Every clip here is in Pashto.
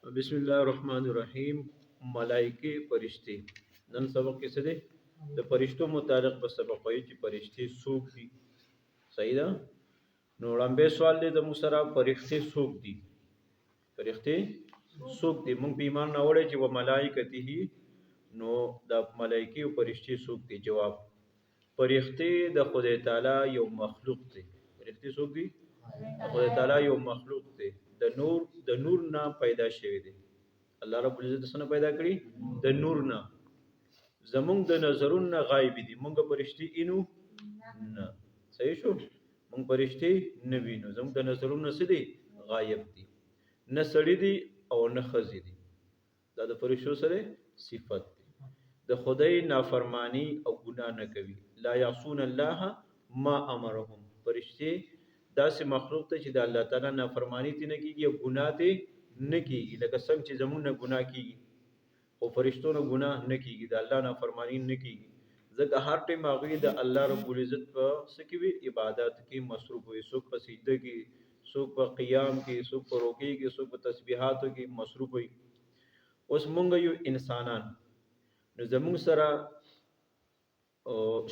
بسم الله الرحمن الرحیم. ملائکه فرشتي نن سبق کې څه دي؟ د فرشتو متعلق په سبق وایي چې فرشتي څوک دي. صحیح ده؟ نو وړاندې سوال دی د موسره فرشتي څوک دي؟ فرشتي څوک دي؟ مونږ په ایمان راوړی چې و ملائکته، نو د ملائکه او فرشتي څوک دي؟ جواب: فرشتي د خدای تعالی یو مخلوق دی. فرشتي څوک دي؟ خدای تعالی یو مخلوق دی. د نور نه پیدا شوی دی. الله رب العزت څنګه پیدا کړی؟ د نور نه. زمونږ د نظرونو غایب دي. مونږ فرشتي اینو نه. صحیح شو؟ مونږ فرشتي نه وینو. زمونږ د نظرونو څه دي؟ غایب دي. نه سړی دي او نه ښځې دي. دا د فرشتو سره صفت دی. د خدای نافرمانی او ګناه نه کوي. لا یعصون الله ما امرهم. فرشتي داسې مخلوق ته چې د الله تعالی نافرمانی تی نه کیږي او ګناه تی نه کیږي، لکه څنګه چې زمونږ نه ګناه کیږي او فرشتو نه ګناه نه کیږي، د الله نافرمانی نه کیږي. ځکه هر ټیم هغوی د الله رب العزت په څه کې وي؟ عبادت کې مصروف وي. څوک په سجده کې، څوک په قیام کې، څوک په رکوع کې، څوک په تسبیحاتو کې مصروف وي. اوس مونږ یو انسانان، نو زمونږ سره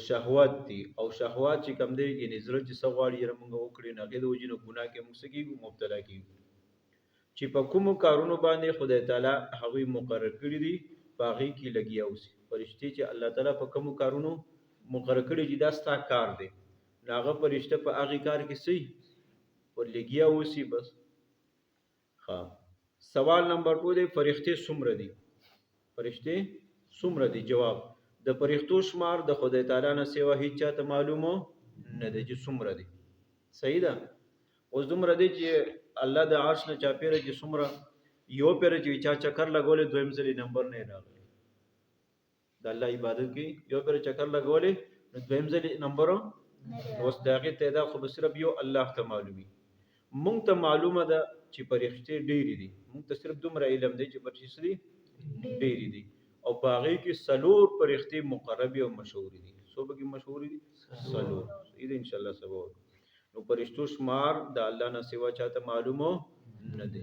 شهوات دي، او شهوات چې کم دی یعنی زړه چې څه غواړي یره مونږ وکړي، نو هغې د وجې نه ګناه کې مونږ څه کېږو؟ مبتلا کېږو. چې په کومو کارونو باندې خدای تعالی هغوی مقرر کړي دي په هغې کې لګیا اوسي. فرشتې چې الله تعالی په کومو کارونو مقرر کړي چې دا ستا کار دی، نو هغه فرشته په هغې کار کې څه ور لګیا اوسي. بس ښه. سوال نمبر 2 دی: فرشتې څومره دي؟ فرشتې څومره دي؟ جواب: د فرشتو شمار د خدای تعالی نه سوا هیڅ چاته معلومه نه دی چې څومره دي. صحیح ده؟ اوس دومره دی چې الله د عرش نه چاپیره چې څومره یو پیره چې چا چکر لګولې دویم ځلې نمبر نه راغلی. د الله عبادت کې یو پیره چکر لګولې نو دویم ځلې نمبر اوس د هغې تعداد خو به صرف یو الله ته معلومي. مونږ ته معلومه ده چې فرشتې ډېرې دي. مونږ ته صرف دومره علم دی چې فرشتې دي ډېرې دي، او په هغې کې 4 فرشتې مقربې او مشهورې دي. څو پکې مشهورې دي؟ 4. صحیح ده؟ انشاءالله سبا نو فرشتو شمار د الله نه سوا چاته معلومه نه دی.